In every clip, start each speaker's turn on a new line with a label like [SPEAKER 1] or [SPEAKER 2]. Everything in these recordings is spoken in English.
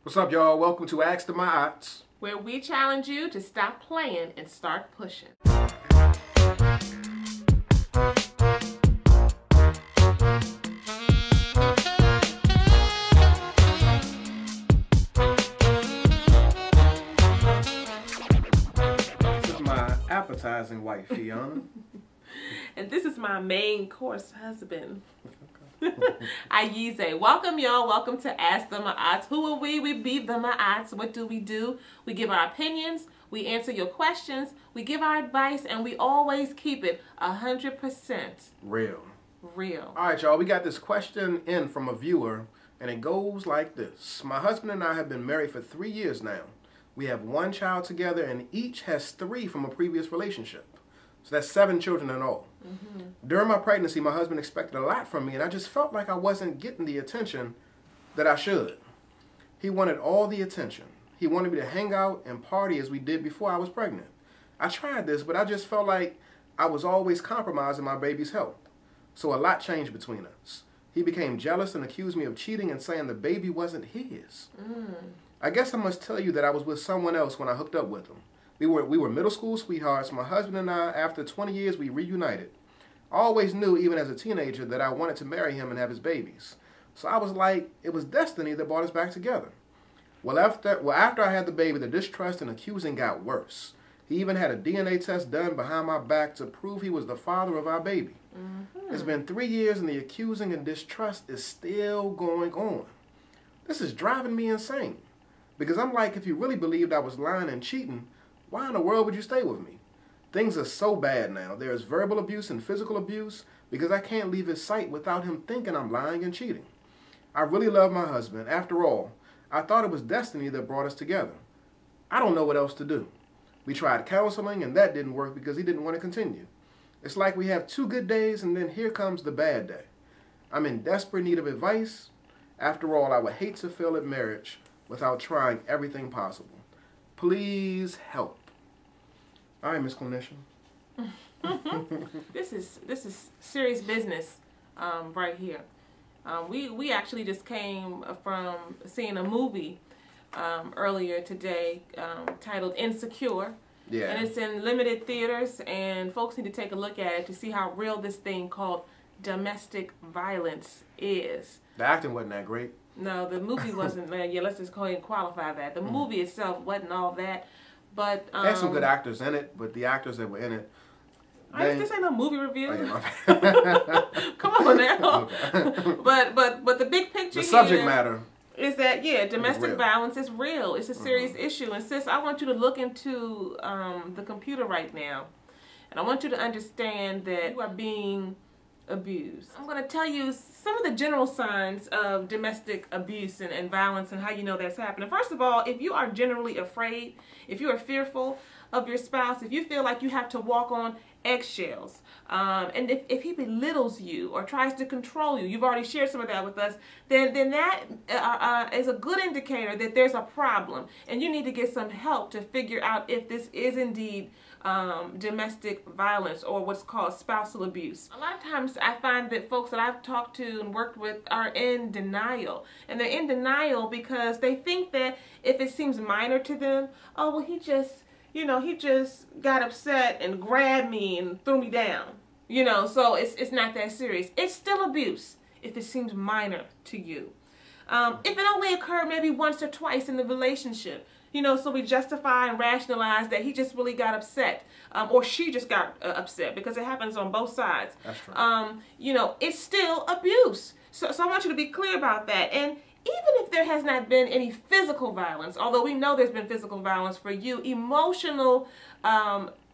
[SPEAKER 1] What's up, y'all? Welcome to Ask to My Ots,
[SPEAKER 2] where we challenge you to stop playing and start pushing.
[SPEAKER 1] This is my appetizing wife, Fiona.
[SPEAKER 2] And this is my main course husband. Ayize. Welcome, y'all. Welcome to Ask the Ma'ats. Who are we? We be the Ma'ats. What do? We give our opinions, we answer your questions, we give our advice, and we always keep it 100%
[SPEAKER 1] Real.
[SPEAKER 2] real.
[SPEAKER 1] All right, y'all. We got this question in from a viewer, and it goes like this. My husband and I have been married for 3 years now. We have one child together, and each has 3 from a previous relationship. So that's 7 children in all. During my pregnancy, my husband expected a lot from me, and I just felt like I wasn't getting the attention that I should. He wanted all the attention. He wanted me to hang out and party as we did before I was pregnant. I tried this, but I just felt like I was always compromising my baby's health. So a lot changed between us. He became jealous and accused me of cheating and saying the baby wasn't his. I guess I must tell you that I was with someone else when I hooked up with him. We were middle school sweethearts. My husband and I, after 20 years, we reunited. I always knew, even as a teenager, that I wanted to marry him and have his babies. So I was like, it was destiny that brought us back together. Well, after I had the baby, the distrust and accusing got worse. He even had a DNA test done behind my back to prove he was the father of our baby. It's been 3 years and the accusing and distrust is still going on. This is driving me insane. Because I'm like, if you really believed I was lying and cheating, why in the world would you stay with me? Things are so bad now. There is verbal abuse and physical abuse because I can't leave his sight without him thinking I'm lying and cheating. I really love my husband. After all, I thought it was destiny that brought us together. I don't know what else to do. We tried counseling and that didn't work because he didn't want to continue. It's like we have 2 good days and then here comes the bad day. I'm in desperate need of advice. After all, I would hate to fail at marriage without trying everything possible. Please help. All right, Miss Clinician.
[SPEAKER 2] This is serious business right here. We actually just came from seeing a movie earlier today titled Insecure.
[SPEAKER 1] Yeah.
[SPEAKER 2] And it's in limited theaters, and folks need to take a look at it to see how real this thing called domestic violence is.
[SPEAKER 1] The acting wasn't that great.
[SPEAKER 2] No, the movie wasn't. Yeah, let's just go ahead and qualify that. The movie itself wasn't all that, but
[SPEAKER 1] They had some good actors in it, but the actors that were in it.
[SPEAKER 2] This ain't no movie review.
[SPEAKER 1] Oh, yeah,
[SPEAKER 2] Come on now.
[SPEAKER 1] Okay.
[SPEAKER 2] but the big picture
[SPEAKER 1] The subject
[SPEAKER 2] here
[SPEAKER 1] matter
[SPEAKER 2] is that domestic
[SPEAKER 1] real.
[SPEAKER 2] violence is real. It's a serious issue, and sis, I want you to look into the computer right now, and I want you to understand that you are being abused. I'm going to tell you some of the general signs of domestic abuse and violence and how you know that's happening. First of all, if you are generally afraid, if you are fearful of your spouse, if you feel like you have to walk on eggshells, and if he belittles you or tries to control you, you've already shared some of that with us, then that is a good indicator that there's a problem and you need to get some help to figure out if this is indeed domestic violence or what's called spousal abuse. A lot of times I find that folks that I've talked to and worked with are in denial. And they're in denial because they think that if it seems minor to them, oh, well, he just got upset and grabbed me and threw me down. So it's not that serious. It's still abuse if it seems minor to you. If it only occurred maybe once or twice in the relationship, so we justify and rationalize that he just really got upset, or she just got upset, because it happens on both sides.
[SPEAKER 1] That's true.
[SPEAKER 2] It's still abuse. So I want you to be clear about that. And even if there has not been any physical violence, although we know there's been physical violence for you, emotional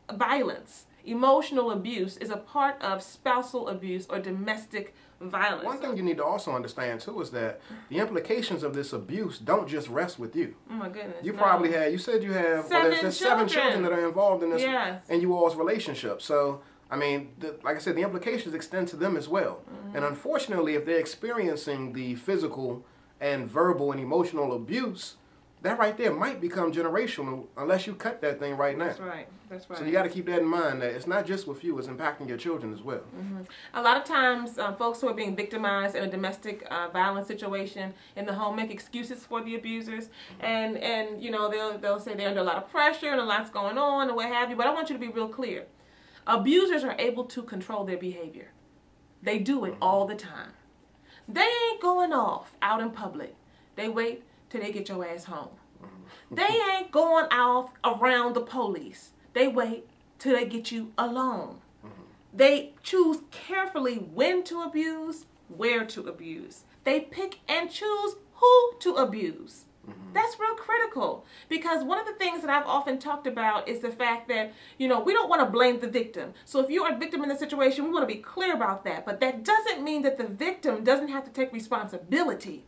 [SPEAKER 2] violence, emotional abuse is a part of spousal abuse or domestic violence.
[SPEAKER 1] One thing you need to also understand too is that the implications of this abuse don't just rest with you.
[SPEAKER 2] Oh my goodness.
[SPEAKER 1] You probably had, you said you have, there's 7 children that are involved in this, and you all's relationship. So, I mean, like I said, the implications extend to them as well. And unfortunately, if they're experiencing the physical and verbal and emotional abuse, that right there might become generational unless you cut that thing right now.
[SPEAKER 2] That's right. That's right.
[SPEAKER 1] So you got to keep that in mind, that it's not just with you, it's impacting your children as well.
[SPEAKER 2] Mm-hmm. A lot of times, folks who are being victimized in a domestic violence situation in the home make excuses for the abusers, and you know, they'll say they're under a lot of pressure and a lot's going on and what have you. But I want you to be real clear. Abusers are able to control their behavior. They do it all the time. They ain't going off out in public. They wait till they get your ass home. They ain't going off around the police. They wait till they get you alone. They choose carefully when to abuse, where to abuse. They pick and choose who to abuse. That's real critical, because one of the things that I've often talked about is the fact that, you know, we don't want to blame the victim. So if you are a victim in the situation, we want to be clear about that. But that doesn't mean that the victim doesn't have to take responsibility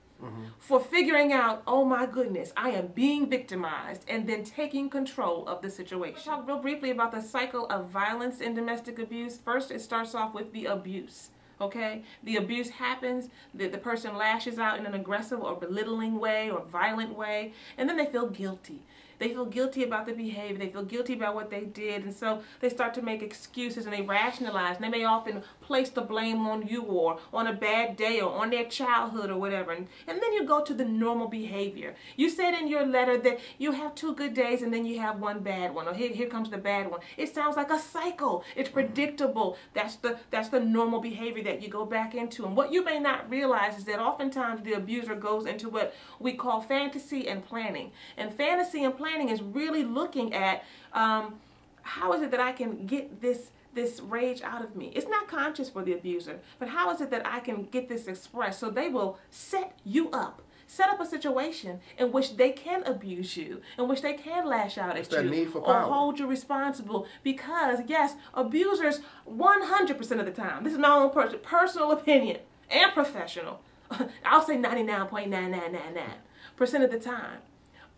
[SPEAKER 2] for figuring out, oh my goodness, I am being victimized, and then taking control of the situation. Let's talk real briefly about the cycle of violence in domestic abuse. First, it starts off with the abuse. Okay, the abuse happens, the person lashes out in an aggressive or belittling way or violent way, and then they feel guilty. They feel guilty about the behavior. They feel guilty about what they did, and so they start to make excuses and they rationalize. And they may often place the blame on you or on a bad day or on their childhood or whatever. And then you go to the normal behavior. You said in your letter that you have 2 good days and then you have 1 bad one, or here comes the bad one. It sounds like a cycle. It's predictable. That's the normal behavior that you go back into. And what you may not realize is that oftentimes the abuser goes into what we call fantasy and planning. And fantasy and planning is really looking at how is it that I can get this rage out of me. It's not conscious for the abuser, but how is it that I can get this expressed? So they will set you up. Set up a situation in which they can abuse you, in which they can lash out at you, or hold you responsible. Because, yes, abusers 100% of the time, this is my own personal opinion and professional, I'll say 99.9999% of the time,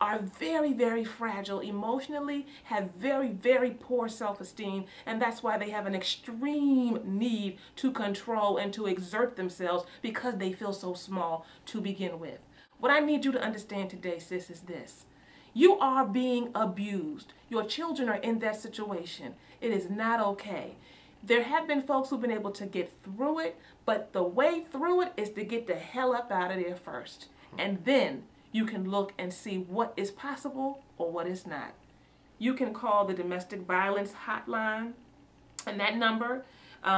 [SPEAKER 2] are very, very fragile emotionally, have very, very poor self-esteem, and that's why they have an extreme need to control and to exert themselves, because they feel so small to begin with. What I need you to understand today, sis, is this. You are being abused. Your children are in that situation. It is not okay. There have been folks who've been able to get through it, but the way through it is to get the hell up out of there first. And then you can look and see what is possible or what is not. You can call the domestic violence hotline, and that number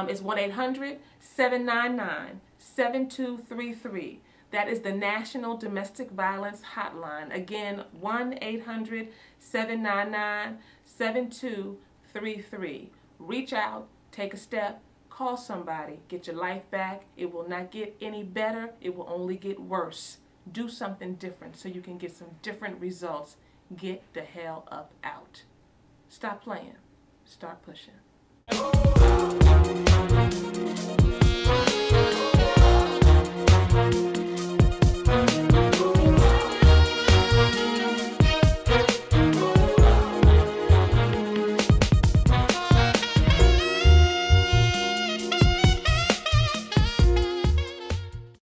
[SPEAKER 2] is 1-800-799-7233. That is the National Domestic Violence Hotline. Again, 1-800-799-7233. Reach out, take a step, call somebody, get your life back. It will not get any better. It will only get worse. Do something different so you can get some different results. Get the hell up out. Stop playing. Start pushing.